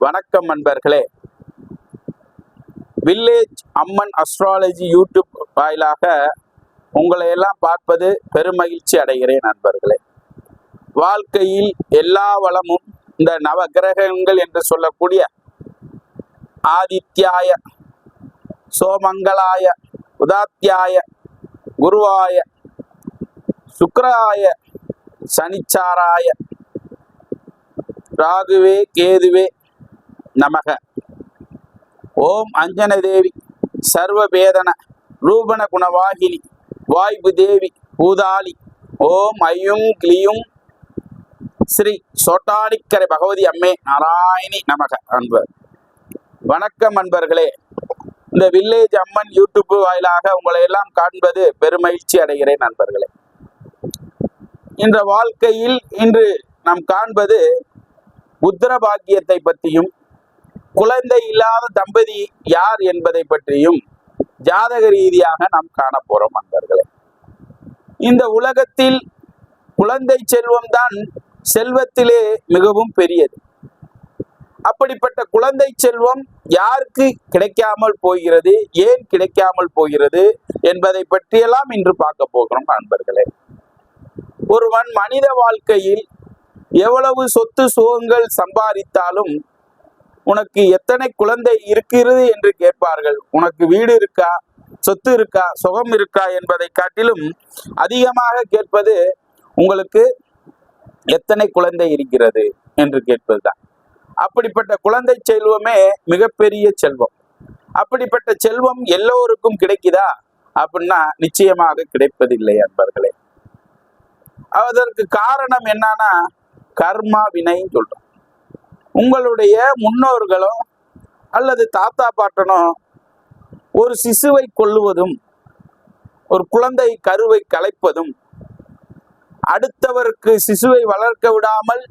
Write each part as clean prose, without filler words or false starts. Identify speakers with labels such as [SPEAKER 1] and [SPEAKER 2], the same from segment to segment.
[SPEAKER 1] வணக்கம் நண்பர்களே. வில்லேஜ் அம்மன் astrology YouTube வாயிலாக உங்களை எல்லாம் பார்ப்பது பெருமகிழ்ச்சி அடைகிறேன் நண்பர்களே. வாழ்க்கையில் எல்லா வளமும் இந்த நவகிரகங்கள் என்று சொல்லக்கூடிய ஆதித்யாய, சோமங்களாய, உதாத்யாய, குருவாய, சுக்கிராய, சனிச்சாராய, ராகுவே கேதுவே நமக. ஓம் அஞ்சன தேவி சர்வபேதன ரூபண குணவாகினி வாய்பு தேவி பூதாளி. ஓம் ஐயும் கிளியும் ஸ்ரீ சோட்டானிக்கரை பகவதி அம்மே நாராயணி நமக. அன்பர் வணக்கம் அன்பர்களே. இந்த வில்லேஜ் அம்மன் யூடியூப் வாயிலாக உங்களை எல்லாம் காண்பது பெருமகிழ்ச்சி அடைகிறேன் நண்பர்களே. இந்த வாழ்க்கையில் இன்று நாம் காண்பது புத்திர பாக்கியத்தை பற்றியும், குழந்தை இல்லாத தம்பதி யார் என்பதை பற்றியும் ஜாதக ரீதியாக நாம் காண போறோம் நண்பர்களே. இந்த உலகத்தில் குழந்தை செல்வம் தான் செல்வத்திலே மிகவும் பெரியது. அப்படிப்பட்ட குழந்தை செல்வம் யாருக்கு கிடைக்காமல் போகிறது, ஏன் கிடைக்காமல் போகிறது என்பதை பற்றியெல்லாம் இன்று பார்க்க போகிறோம் நண்பர்களே. ஒருவன் மனித வாழ்க்கையில் எவ்வளவு சொத்து சுகங்கள் சம்பாதித்தாலும் உனக்கு எத்தனை குழந்தை இருக்கிறது என்று கேட்பார்கள். உனக்கு வீடு இருக்கா, சொத்து இருக்கா, சுகம் இருக்கா என்பதை காட்டிலும் அதிகமாக கேட்பது உங்களுக்கு எத்தனை குழந்தை இருக்கிறது என்று கேட்பதுதான். அப்படிப்பட்ட குழந்தை செல்வமே மிகப்பெரிய செல்வம். அப்படிப்பட்ட செல்வம் எல்லோருக்கும் கிடைக்குதா அப்படின்னா நிச்சயமாக கிடைப்பதில்லை அன்பர்களே. அதற்கு காரணம் என்னன்னா கர்மா வினைன்னு சொல்றோம். உங்களுடைய முன்னோர்களோ அல்லது தாத்தா பாட்டனோ ஒரு சிசுவை கொல்லுவதும், ஒரு குழந்தை கருவை கலைப்பதும், அடுத்தவருக்கு சிசுவை வளர்க்க விடாமல்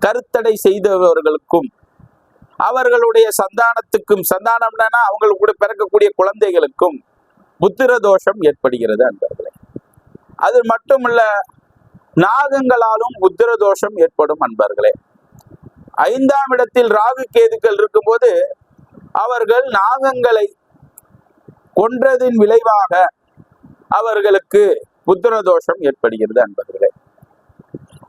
[SPEAKER 1] கருத்தடை செய்தவர்களுக்கும் அவர்களுடைய சந்தானத்துக்கும், சந்தானம்னா அவங்களுக்கு கூட பிறக்கக்கூடிய குழந்தைகளுக்கும் புத்திர தோஷம் ஏற்படுகிறது அன்பர்களே. அது மட்டுமல்ல, நாகங்களாலும் புத்திர தோஷம் ஏற்படும் அன்பர்களே. 5ஆம் இடத்தில் ராகு கேதுக்கள் இருக்கும்போது அவர்கள் நாகங்களை கொன்றதின் விளைவாக அவர்களுக்கு புத்திர தோஷம் ஏற்படுகிறது அன்பர்களே.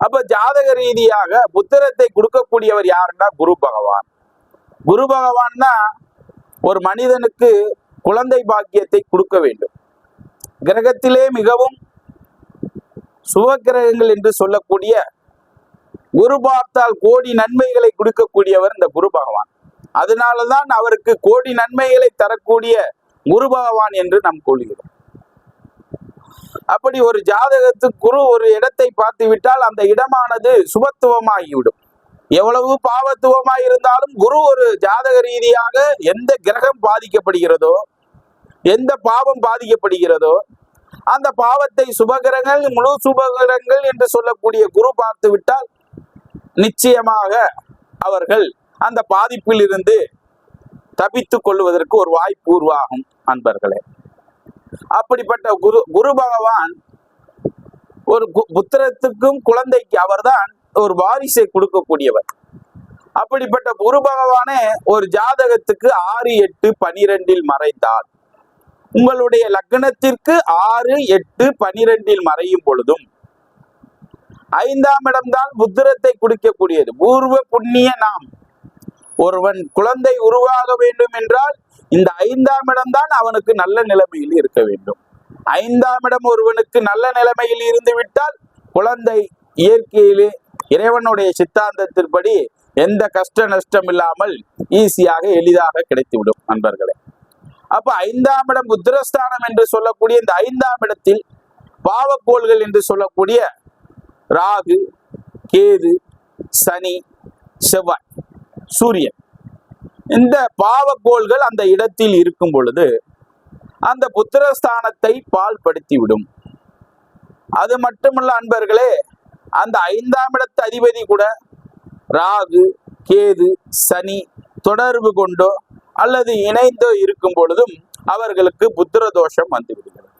[SPEAKER 1] அப்ப ஜாதக ரீதியாக புத்திரத்தை கொடுக்கக்கூடியவர் யாருன்னா குரு பகவான். குரு பகவான்னா ஒரு மனிதனுக்கு குழந்தை பாக்கியத்தை கொடுக்க வேண்டும். கிரகத்திலே மிகவும் சுபகிரகங்கள் என்று சொல்லக்கூடிய குரு பார்த்தால் கோடி நன்மைகளை கொடுக்கக்கூடியவர் இந்த குரு பகவான். அதனாலதான் அவருக்கு கோடி நன்மைகளை தரக்கூடிய குரு பகவான் என்று நாம் கொள்கிறோம். அப்படி ஒரு ஜாதகத்துக்கு குரு ஒரு இடத்தை பார்த்து விட்டால் அந்த இடமானது சுபத்துவமாகிவிடும். எவ்வளவு பாவத்துவமாய் இருந்தாலும் குரு ஒரு ஜாதக ரீதியாக எந்த கிரகம் பாதிக்கப்படுகிறதோ, எந்த பாவம் பாதிக்கப்படுகிறதோ அந்த பாவத்தை சுபகிரகங்கள், முழு சுபகிரகங்கள் என்று சொல்லக்கூடிய குரு பார்த்து விட்டால் நிச்சயமாக அவர்கள் அந்த பாதிப்பில் இருந்து தப்பித்துக் கொள்வதற்கு ஒரு வாய்ப்பு உருவாகும் அன்பர்களே. அப்படிப்பட்ட குரு பகவான் ஒரு புத்திரத்துக்கும் குழந்தைக்கு அவர்தான் ஒரு வாரிசை கொடுக்கக்கூடியவர். அப்படிப்பட்ட குரு பகவானே ஒரு ஜாதகத்துக்கு 6, 8, 12 மறைந்தால், உங்களுடைய லக்னத்திற்கு 6, 8, 12 மறையும் பொழுதும் 5ஆம் இடம்தான் புத்திரத்தை குடிக்கக்கூடியது. பூர்வ புண்ணிய நாம் ஒருவன் குழந்தை உருவாக வேண்டும் என்றால் இந்த 5ஆம் இடம்தான் அவனுக்கு நல்ல நிலைமையில் இருக்க வேண்டும். 5ஆம் இடம் ஒருவனுக்கு நல்ல நிலைமையில் இருந்து விட்டால் குழந்தை இயற்கையிலே இறைவனுடைய சித்தாந்தத்தின்படி எந்த கஷ்ட நஷ்டம் இல்லாமல் ஈஸியாக எளிதாக கிடைத்துவிடும் நண்பர்களே. அப்ப 5ஆம் இடம் புத்திரஸ்தானம் என்று சொல்லக்கூடிய இந்த 5ஆம் இடத்தில் பாவக்கோள்கள் என்று சொல்லக்கூடிய ராகு, கேது, சனி, செவ்வாய், சூரியன், இந்த பாவக்கோள்கள் அந்த இடத்தில் இருக்கும் பொழுது அந்த புத்திரஸ்தானத்தை பாழ்படுத்திவிடும். அது மட்டுமல்ல அன்பர்களே, அந்த 5ஆம் இடத்து அதிபதி கூட ராகு, கேது, சனி தொடர்பு கொண்டோ அல்லது இணைந்தோ இருக்கும் பொழுதும் அவர்களுக்கு புத்திர தோஷம் வந்துவிடுகிறது.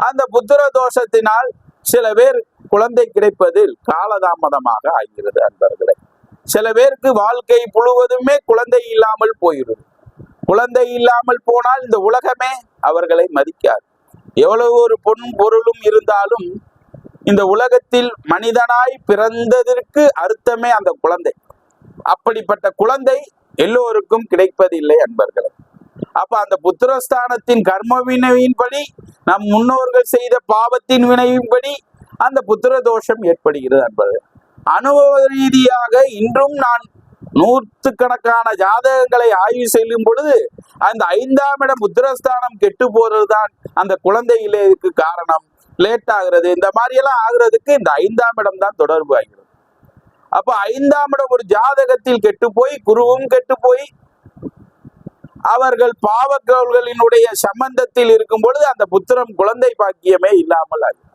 [SPEAKER 1] அந்த புத்திர தோஷத்தினால் சில பேர் குழந்தை கிடைப்பதில் காலதாமதமாக ஆகிறது அன்பர்களே. சில பேருக்கு வாழ்க்கை முழுவதுமே குழந்தை இல்லாமல் போயிடும். குழந்தை இல்லாமல் போனால் இந்த உலகமே அவர்களை மதிக்காது. எவ்வளவு ஒரு பொருளும் இருந்தாலும் இந்த உலகத்தில் மனிதனாய் பிறந்ததற்கு அர்த்தமே அந்த குழந்தை. அப்படிப்பட்ட குழந்தை எல்லோருக்கும் கிடைப்பதில்லை அன்பர்களே. அப்ப அந்த புத்திரஸ்தானத்தின் கர்ம வினையின்படி, நம் முன்னோர்கள் செய்த பாவத்தின் வினையின்படி அந்த புத்திர தோஷம் ஏற்படுகிறது அன்பர்களே. அனுபவ ரீதியாக இன்றும் நான் நூற்றுக்கணக்கான ஜாதகங்களை ஆய்வு செய்யும் பொழுது அந்த 5ஆம் இடம் புத்திரஸ்தானம் கெட்டு போறதுதான் அந்த குழந்தை இல்லைக்கு காரணம். லேட் ஆகுறது, இந்த மாதிரி எல்லாம் ஆகுறதுக்கு இந்த 5ஆம் இடம் தான் தொடர்பு ஆகிறது. அப்ப 5ஆம் இடம் ஒரு ஜாதகத்தில் கெட்டு போய், குருவும் கெட்டு போய், அவர்கள் பாவக்கோள்களினுடைய சம்பந்தத்தில் இருக்கும் பொழுது அந்த புத்திரம் குழந்தை பாக்கியமே இல்லாமல் ஆகும்.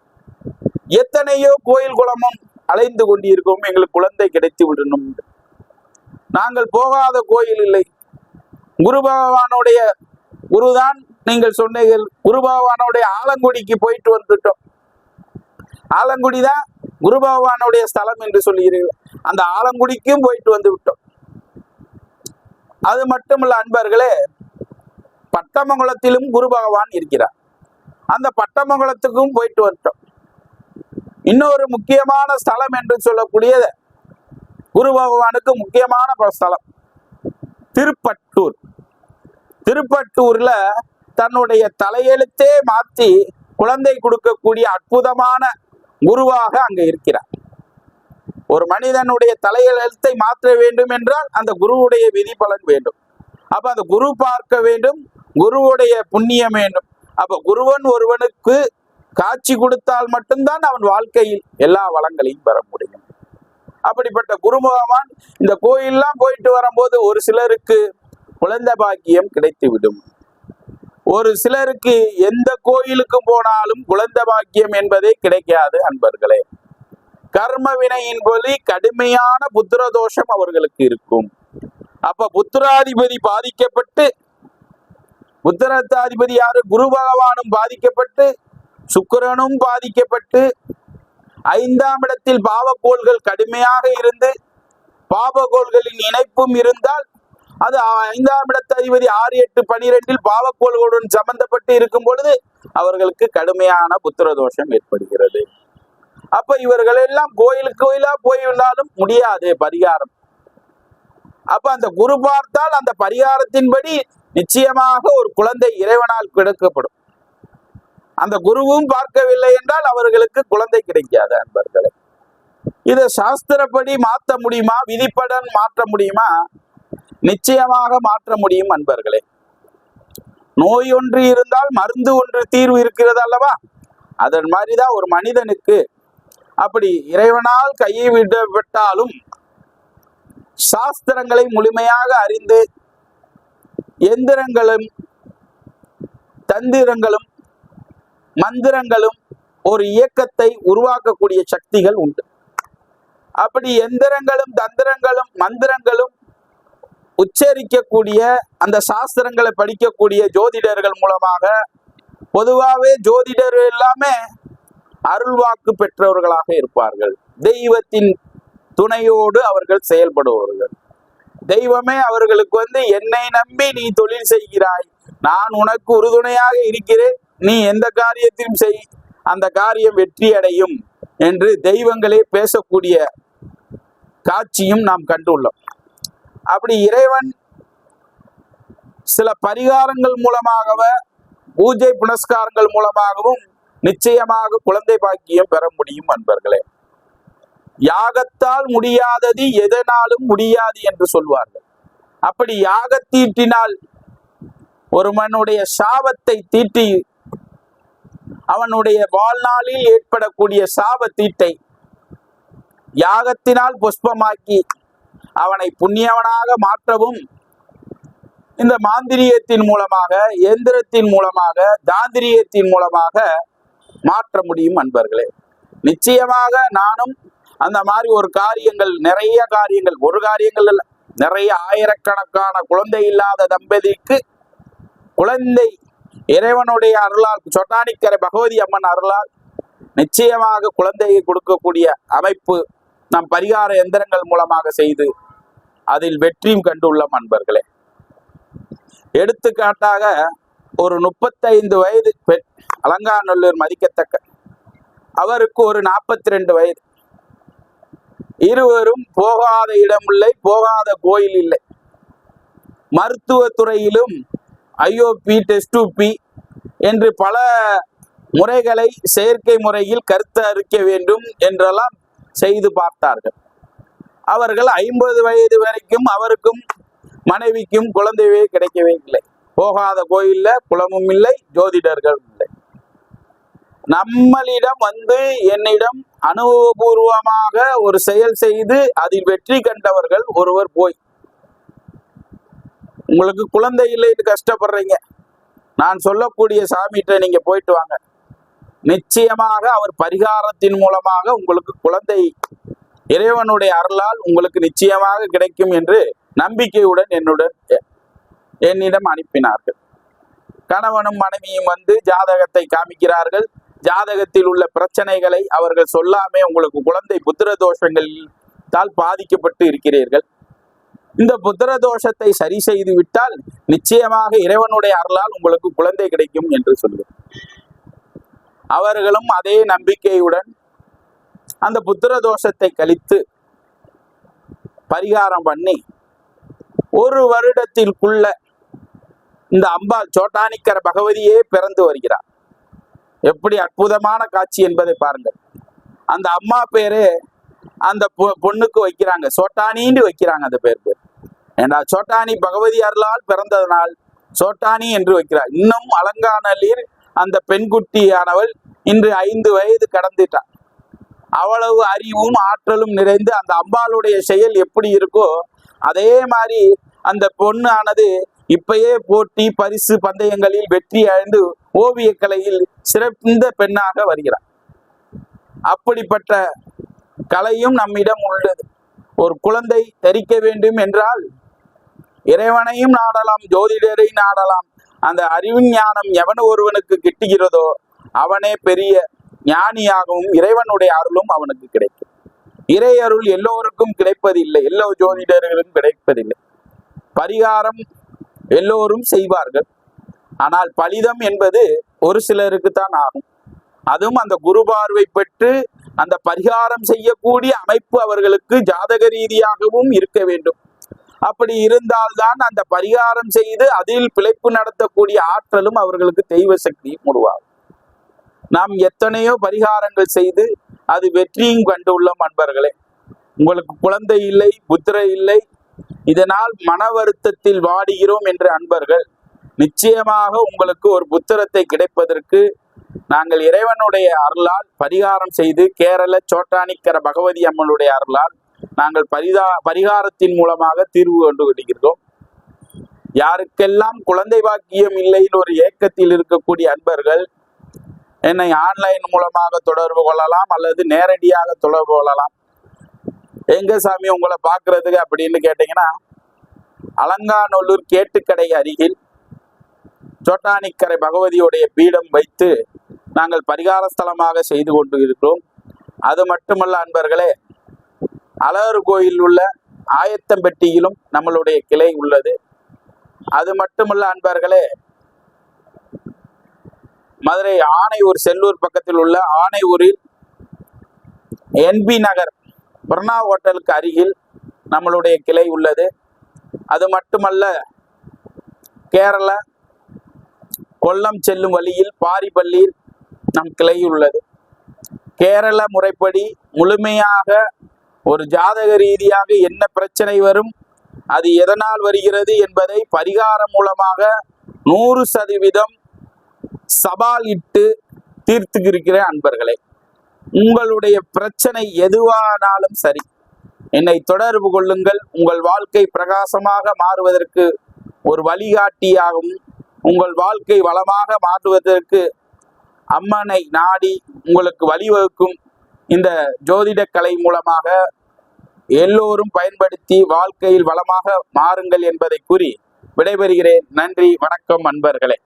[SPEAKER 1] எத்தனையோ கோயில் குளமும் அலைந்து கொண்டிருக்கோம், எங்களுக்கு குழந்தை கிடைத்து விடணும். நாங்கள் போகாத கோயில் இல்லை. குரு பகவானுடைய குருதான் நீங்கள் சொன்னீர்கள். குரு பகவானுடைய ஆலங்குடிக்கு போயிட்டு வந்துட்டோம். ஆலங்குடிதான் குரு பகவானுடைய ஸ்தலம் என்று சொல்லுகிறீர்கள். அந்த ஆலங்குடிக்கும் போயிட்டு வந்து விட்டோம். அது மட்டுமல்ல அன்பர்களே, பட்டமங்கலத்திலும் குரு பகவான் இருக்கிறார். அந்த பட்டமங்கலத்துக்கும் போயிட்டு வந்துட்டோம். இன்னொரு முக்கியமான ஸ்தலம் என்று சொல்லக்கூடியது குரு பகவானுக்கு முக்கியமான ஸ்தலம் திருப்பட்டூர். திருப்பட்டூர்ல தன்னுடைய தலையெழுத்தே மாற்றி குழந்தை கொடுக்கக்கூடிய அற்புதமான குருவாக அங்க இருக்கிறார். ஒரு மனிதனுடைய தலையெழுத்தை மாற்ற வேண்டும் என்றால் அந்த குருவுடைய விதி பலன் வேண்டும். அப்ப அந்த குரு பார்க்க வேண்டும், குருவுடைய புண்ணியம் வேண்டும். அப்ப குருவன் ஒருவனுக்கு காட்சி கொடுத்தால் மட்டும்தான் அவன் வாழ்க்கையில் எல்லா வளங்களையும் பெற முடியும். அப்படிப்பட்ட குரு பகவான் இந்த கோயிலெல்லாம் போயிட்டு வரும்போது ஒரு சிலருக்கு குழந்தை பாக்கியம் கிடைத்து விடும். ஒரு சிலருக்கு எந்த கோயிலுக்கு போனாலும் குழந்தை பாக்கியம் என்பதே கிடைக்காது அன்பர்களே. கர்ம வினையின் போது கடுமையான புத்திர தோஷம் அவர்களுக்கு இருக்கும். அப்ப புத்திராதிபதி பாதிக்கப்பட்டு, புத்திரத்தாதிபதி யாரு? குரு பகவானும் பாதிக்கப்பட்டு, சுக்கிரனும் பாதிக்கப்பட்டு, 5ஆம் இடத்தில் பாவக்கோள்கள் கடுமையாக இருந்து, பாவக்கோள்களின் இணைப்பும் இருந்தால் அது 5ஆம் இடத்து அதிபதி 6, 8, 12 பாவக்கோள்களுடன் சம்பந்தப்பட்டு இருக்கும் பொழுது அவர்களுக்கு கடுமையான புத்திர தோஷம் ஏற்படுகிறது. அப்ப இவர்கள் எல்லாம் கோயிலா போய்விட்டாலும் முடியாது பரிகாரம். அப்ப அந்த குரு பார்த்தால் அந்த பரிகாரத்தின்படி நிச்சயமாக ஒரு குழந்தை இறைவனால் கிடைக்கப்படும். அந்த குருவும் பார்க்கவில்லை என்றால் அவர்களுக்கு குழந்தை கிடைக்காது அன்பர்களே. இதை சாஸ்திரப்படி மாற்ற முடியுமா? விதிப்படன் மாற்ற முடியுமா? நிச்சயமாக மாற்ற முடியும் அன்பர்களே. நோய் ஒன்று இருந்தால் மருந்து ஒன்று தீர்வு இருக்கிறது அல்லவா? அதன் மாதிரிதான் ஒரு மனிதனுக்கு அப்படி இறைவனால் கையை விடப்பட்டாலும் சாஸ்திரங்களை முழுமையாக அறிந்து எந்திரங்களும் தந்திரங்களும் மந்திரங்களும் ஒரு இயக்கத்தை உருவாக்கக்கூடிய சக்திகள் உண்டு. அப்படி எந்திரங்களும் தந்திரங்களும் மந்திரங்களும் உச்சரிக்கக்கூடிய அந்த சாஸ்திரங்களை படிக்கக்கூடிய ஜோதிடர்கள் மூலமாக, பொதுவாகவே ஜோதிடர்கள் எல்லாமே அருள்வாக்கு பெற்றவர்களாக இருப்பார்கள். தெய்வத்தின் துணையோடு அவர்கள் செயல்படுவார்கள். தெய்வமே அவர்களுக்கு என்னை நம்பி நீ தொழில் செய்கிறாய், நான் உனக்கு உறுதுணையாக இருக்கிறேன், நீ எந்த காரியத்தையும் செய், அந்த காரியம் வெற்றி அடையும் என்று தெய்வங்களே பேசக்கூடிய காட்சியும் நாம் கண்டுள்ளோம். அப்படி இறைவன் சில பரிகாரங்கள் மூலமாகவே, பூஜை புனஸ்காரங்கள் மூலமாகவும் நிச்சயமாக குழந்தை பாக்கியம் பெற முடியும் அன்பர்களே. யாகத்தால் முடியாதது எதனாலும் முடியாது என்று சொல்வார்கள். அப்படி யாகத்தீட்டினால் ஒருவனுடைய சாபத்தை தீட்டி, அவனுடைய வாழ்நாளில் ஏற்படக்கூடிய சாப தீட்டை யாகத்தினால் புஷ்பமாக்கி அவனை புண்ணியவனாக மாற்றவும் இந்த மாந்திரியத்தின் மூலமாக, எந்திரத்தின் மூலமாக, தாந்திரியத்தின் மூலமாக மாற்ற முடியும் அன்பர்களே. நிச்சயமாக நானும் அந்த மாதிரி ஒரு காரியங்கள், நிறைய காரியங்கள், ஒரு காரியங்கள் அல்ல, நிறைய ஆயிரக்கணக்கான குழந்தை இல்லாத தம்பதிக்கு குழந்தை இறைவனுடைய அருளால், சொட்டானிக்கரை பகவதி அம்மன் அருளால் நிச்சயமாக குழந்தையை கொடுக்கக்கூடிய அமைப்பு நம் பரிகார எந்திரங்கள் மூலமாக செய்து அதில் வெற்றியும் கண்டுள்ளோம் அன்பர்களே. எடுத்துக்காட்டாக ஒரு 35 வயது பெண், அலங்காநல்லூர் மதிக்கத்தக்க, அவருக்கு ஒரு 42 வயது. இருவரும் போகாத இடம் இல்லை, போகாத கோயில் இல்லை. மருத்துவத்துறையிலும் ஐஓபி, டெஸ்ட் என்று பல முறைகளை செயற்கை முறையில் கருத்து அறிக்க வேண்டும் என்றெல்லாம் செய்து பார்த்தார்கள். அவர்கள் 50 வயது வரைக்கும் அவருக்கும் மனைவிக்கும் குழந்தையே கிடைக்கவே இல்லை. போகாத கோயில்ல குலமும் இல்லை, ஜோதிடர்கள் இல்லை. நம்மளிடம் வந்து என்னிடம் அனுபவபூர்வமாக ஒரு செயல் செய்து அதில் வெற்றி கண்டவர்கள் ஒருவர் போய், உங்களுக்கு குழந்தை இல்லைன்னு கஷ்டப்படுறீங்க, நான் சொல்லக்கூடிய சாமிகிட்ட நீங்க போயிட்டு வாங்க, நிச்சயமாக அவர் பரிகாரத்தின் மூலமாக உங்களுக்கு குழந்தை இறைவனுடைய அருளால் உங்களுக்கு நிச்சயமாக கிடைக்கும் என்று நம்பிக்கையுடன் என்னிடம் அனுப்பினார்கள். கணவனும் மனைவியும் வந்து ஜாதகத்தை காமிக்கிறார்கள். ஜாதகத்தில் உள்ள பிரச்சனைகளை அவர்கள் சொல்லாமே, உங்களுக்கு குழந்தை புத்திர தோஷங்களால் பாதிக்கப்பட்டு இருக்கிறீர்கள், இந்த புத்திர தோஷத்தை சரி செய்து விட்டால் நிச்சயமாக இறைவனுடைய அருளால் உங்களுக்கு குழந்தை கிடைக்கும் என்று சொல்லு. அவர்களும் அதே நம்பிக்கையுடன் அந்த புத்திர தோஷத்தை கழித்து பரிகாரம் பண்ணி ஒரு வருடத்திற்குள்ள இந்த அம்பாள் சோட்டானிக்கர பகவதியே பிறந்து வருகிறார். எப்படி அற்புதமான காட்சி என்பதை பாருங்கள். அந்த அம்மா பேரு அந்த பொண்ணுக்கு வைக்கிறாங்க, சோட்டானின்னு வைக்கிறாங்க. அந்த பேர் ஏன்னா சோட்டானி பகவதி அருளால் பிறந்ததனால் சோட்டானி என்று வைக்கிறார். இன்னும் அலங்காநல்லூர் அந்த பெண்குட்டியானவள் இன்று 5 வயது கடந்துட்டார். அவ்வளவு அறிவும் ஆற்றலும் நிறைந்து அந்த அம்பாளுடைய செயல் எப்படி இருக்கோ அதே மாதிரி அந்த பொண்ணானது இப்பயே போட்டி பரிசு பந்தயங்களில் வெற்றி அடைந்து ஓவிய கலையில் சிறந்த பெண்ணாக வருகிறார். அப்படிப்பட்ட கலையும் நம்மிடம் உள்ளது. ஒரு குழந்தை தரிக்க வேண்டும் என்றால் இறைவனையும் நாடலாம், ஜோதிடரை நாடலாம். அந்த அறிவு ஞானம் எவன் ஒருவனுக்கு கிட்டுகிறதோ அவனே பெரிய ஞானியாகவும் இறைவனுடைய அருளும் அவனுக்கு கிடைக்கும். இறை அருள் எல்லோருக்கும் கிடைப்பதில்லை, எல்லோ ஜோதிடர்களும் கிடைப்பதில்லை. பரிகாரம் எல்லோரும் செய்வார்கள், ஆனால் பலிதம் என்பது ஒரு சிலருக்கு தான் ஆகும். அதுவும் அந்த குரு பார்வை பெற்று அந்த பரிகாரம் செய்யக்கூடிய அமைப்பு அவர்களுக்கு ஜாதக ரீதியாகவும் இருக்க வேண்டும். அப்படி இருந்தால்தான் அந்த பரிகாரம் செய்து அதில் பிழைப்பு நடத்தக்கூடிய ஆற்றலும் அவர்களுக்கு தெய்வ சக்தியும் உருவாகும். நாம் எத்தனையோ பரிகாரங்கள் செய்து அது வெற்றியும் கண்டுள்ளோம் அன்பர்களே. உங்களுக்கு குழந்தை இல்லை, புத்திரை இல்லை, இதனால் மன வருத்தத்தில் வாடுகிறோம் என்ற அன்பர்கள் நிச்சயமாக உங்களுக்கு ஒரு புத்திரத்தை கிடைப்பதற்கு நாங்கள் இறைவனுடைய அருளால் பரிகாரம் செய்து கேரள சோட்டானிக்கர பகவதி அம்மனுடைய அருளால் நாங்கள் பரிகாரத்தின் மூலமாக தீர்வு கொண்டு விடுகிறோம். யாருக்கெல்லாம் குழந்தை பாக்கியம் இல்லைன்னு ஒரு ஏக்கத்தில் இருக்கக்கூடிய அன்பர்கள் என்னை ஆன்லைன் மூலமாக தொடர்பு கொள்ளலாம் அல்லது நேரடியாக தொடர்பு கொள்ளலாம். எங்க சாமி உங்களை பார்க்கறதுக்கு அப்படின்னு கேட்டீங்கன்னா, அலங்காநல்லூர் கேட்டுக்கடை அருகில் சோட்டானிக்கரை பகவதியுடைய பீடம் வைத்து நாங்கள் பரிகார ஸ்தலமாக செய்து கொண்டு இருக்கிறோம். அது மட்டுமல்ல அன்பர்களே, அழகர் கோயில் உள்ள ஆயத்தம்பட்டியிலும் நம்மளுடைய கிளை உள்ளது. அது மட்டுமல்ல அன்பர்களே, மதுரை ஆனையூர் செல்லூர் பக்கத்தில் உள்ள ஆனையூரில் என்பி நகர் பிரணா ஹோட்டலுக்கு அருகில் நம்மளுடைய கிளை உள்ளது. அது மட்டுமல்ல, கேரள கொல்லம் செல்லும் வழியில் பாரிப்பள்ளியில் நம் கிளை உள்ளது. கேரள முறைப்படி முழுமையாக ஒரு ஜாதக ரீதியாக என்ன பிரச்சனை வரும், அது எதனால் வருகிறது என்பதை பரிகாரம் மூலமாக 100% சவால் இட்டு தீர்த்துக்கிற அன்பர்களே, உங்களுடைய பிரச்சனை எதுவானாலும் சரி என்னை தொடர்பு கொள்ளுங்கள். உங்கள் வாழ்க்கை பிரகாசமாக மாறுவதற்கு ஒரு வழிகாட்டியாகவும் உங்கள் வாழ்க்கை வளமாக மாற்றுவதற்கு அம்மனை நாடி உங்களுக்கு வழிவகுக்கும் இந்த ஜோதிட கலை மூலமாக எல்லோரும் பயன்படுத்தி வாழ்க்கையில் வளமாக மாறுங்கள் என்பதை கூறி விடைபெறுகிறேன். நன்றி, வணக்கம் அன்பர்களே.